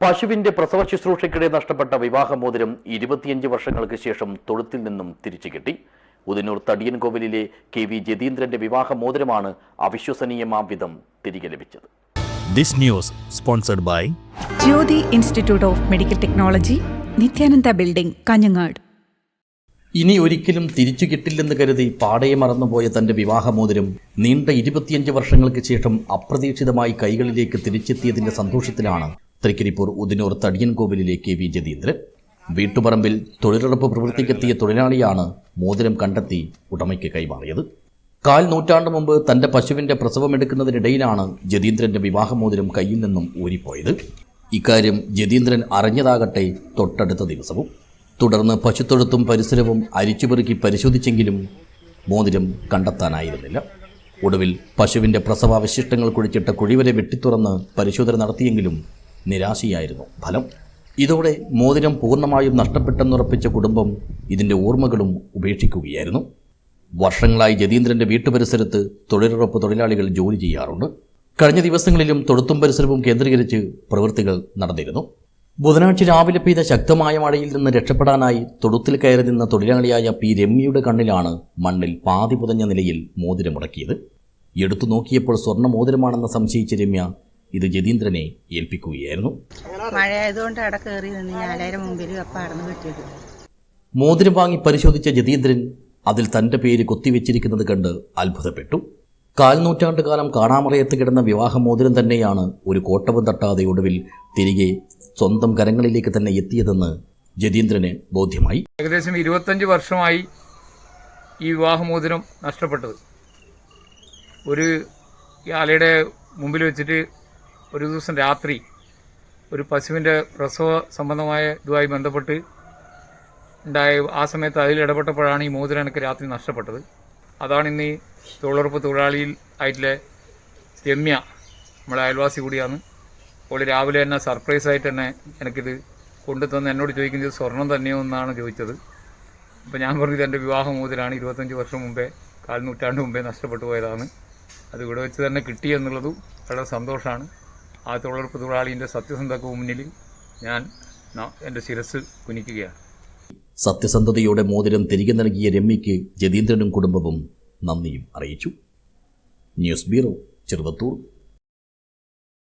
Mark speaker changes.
Speaker 1: പശുവിന്റെ പ്രസവ ശുശ്രൂഷയ്ക്കിടെ നഷ്ടപ്പെട്ട വിവാഹമോതിരം 25 വർഷങ്ങൾക്ക് ശേഷം തൊഴുത്തിൽ നിന്നും തിരിച്ചു കിട്ടി. ഉദിനൂർ തടിയൻകോവിലിലെ KV ജതീന്ദ്രന്റെ വിവാഹമോതിരമാണ് അവിശ്വസനീയമാം വിധം തിരികെ ലഭിച്ചത്.
Speaker 2: This news sponsored by
Speaker 3: Jyothi institute of medical technology, Nithyananda building, Kanhangad.
Speaker 1: ഇനി ഒരിക്കലും തിരിച്ചു കിട്ടില്ലെന്ന് കരുതി പാടയെ മറന്നുപോയ തന്റെ വിവാഹമോതിരം നീണ്ട 25 വർഷങ്ങൾക്ക് ശേഷം അപ്രതീക്ഷിതമായി കൈകളിലേക്ക് തിരിച്ചെത്തിയതിന്റെ സന്തോഷത്തിലാണ് തൃക്കരിപ്പൂർ ഉദിനൂർ തടിയൻകോവിലിലെ KV ജതീന്ദ്രൻ. വീട്ടുപറമ്പിൽ തൊഴിലുറപ്പ് പ്രവൃത്തിക്കെത്തിയ തൊഴിലാളിയാണ് മോതിരം കണ്ടെത്തി ഉടമയ്ക്ക് കൈമാറിയത്. 1/4 നൂറ്റാണ്ട് മുമ്പ് തന്റെ പശുവിന്റെ പ്രസവമെടുക്കുന്നതിനിടയിലാണ് ജതീന്ദ്രന്റെ വിവാഹമോതിരം കയ്യിൽ നിന്നും ഊരിപ്പോയത്. ഇക്കാര്യം ജതീന്ദ്രൻ അറിഞ്ഞതാകട്ടെ തൊട്ടടുത്ത ദിവസവും. തുടർന്ന് പശുത്തൊഴുത്തും പരിസരവും അരിച്ചുപെറുക്കി പരിശോധിച്ചെങ്കിലും മോതിരം കണ്ടെത്താനായിരുന്നില്ല. ഒടുവിൽ പശുവിന്റെ പ്രസവാവശിഷ്ടങ്ങൾ കുഴിച്ചിട്ട കുഴിവരെ വെട്ടിത്തുറന്ന് പരിശോധന നടത്തിയെങ്കിലും നിരാശയായിരുന്നു ഫലം. ഇതോടെ മോതിരം പൂർണ്ണമായും നഷ്ടപ്പെട്ടെന്നുറപ്പിച്ച കുടുംബം ഇതിന്റെ ഓർമ്മകളും ഉപേക്ഷിക്കുകയായിരുന്നു. വർഷങ്ങളായി ജതീന്ദ്രന്റെ വീട്ടുപരിസരത്ത് തൊഴിലുറപ്പ് തൊഴിലാളികൾ ജോലി ചെയ്യാറുണ്ട്. കഴിഞ്ഞ ദിവസങ്ങളിലും തൊഴുത്തും പരിസരവും കേന്ദ്രീകരിച്ച് പ്രവൃത്തികൾ നടന്നിരുന്നു. ബുധനാഴ്ച രാവിലെ പെയ്ത ശക്തമായ മഴയിൽ നിന്ന് രക്ഷപ്പെടാനായി തൊഴുത്തിൽ കയറി നിന്ന തൊഴിലാളിയായ P. രമ്യയുടെ കണ്ണിലാണ് മണ്ണിൽ പാതി പുതഞ്ഞ നിലയിൽ മോതിരമുടക്കിയത്. എടുത്തു നോക്കിയപ്പോൾ സ്വർണ്ണ മോതിരമാണെന്ന് സംശയിച്ച രമ്യ ഇത് ജതീന്ദ്രനെ ഏൽപ്പിക്കുകയായിരുന്നു. മോതിരം വാങ്ങി പരിശോധിച്ച ജതീന്ദ്രൻ അതിൽ തന്റെ പേര് കൊത്തിവെച്ചിരിക്കുന്നത് കണ്ട് അത്ഭുതപ്പെട്ടു. 1/4 നൂറ്റാണ്ട് കാലം കാണാമറയത്ത് കിടന്ന വിവാഹമോതിരം തന്നെയാണ് ഒരു കോട്ടവും തട്ടാതെ ഒടുവിൽ തിരികെ സ്വന്തം കരങ്ങളിലേക്ക് തന്നെ എത്തിയതെന്ന് ജതീന്ദ്രന് ബോധ്യമായി.
Speaker 4: ഏകദേശം 25 വർഷമായി ഈ വിവാഹമോതിരം നഷ്ടപ്പെട്ടത്. ഒരു ആലയുടെ മുമ്പിൽ വെച്ചിട്ട് ഒരു ദിവസം രാത്രി ഒരു പശുവിൻ്റെ പ്രസവ സംബന്ധമായ ഇതുമായി ബന്ധപ്പെട്ട് ഉണ്ടായ ആ സമയത്ത് അതിൽ ഇടപെട്ടപ്പോഴാണ് ഈ മോതിരം എനിക്ക് രാത്രി നഷ്ടപ്പെട്ടത്. അതാണ് ഇന്ന് ഈ തൊഴിലുറപ്പ് തൊഴിലാളിയിൽ ആയിട്ടുള്ള രമ്യ, നമ്മളെ അയൽവാസി കൂടിയാണ്. അപ്പോൾ രാവിലെ തന്നെ സർപ്രൈസായിട്ട് തന്നെ എനിക്കിത് കൊണ്ടുതന്ന് എന്നോട് ചോദിക്കുന്നത് സ്വർണം തന്നെയോ എന്നാണ് ചോദിച്ചത്. അപ്പോൾ ഞാൻ പറഞ്ഞത് എൻ്റെ വിവാഹമോതിരാണ്, 25 വർഷം മുമ്പേ, 1/4 നൂറ്റാണ്ട് മുമ്പേ നഷ്ടപ്പെട്ടു പോയതാണ്. അത് ഇവിടെ വെച്ച് തന്നെ കിട്ടി എന്നുള്ളത് വളരെ സന്തോഷമാണ്. ആ തൊഴിലുറപ്പ് തൊഴിലാളിൻ്റെ സത്യസന്ധതയ്ക്ക് മുന്നിൽ ഞാൻ എൻ്റെ ശിരസ് കുനിക്കുകയാണ്.
Speaker 1: സത്യസന്ധതയോടെ മോതിരം തിരികെ നൽകിയ രമ്യയ്ക്ക് ജതീന്ദ്രനും കുടുംബവും നന്ദിയും അറിയിച്ചു. News bureau, Cheruvathur.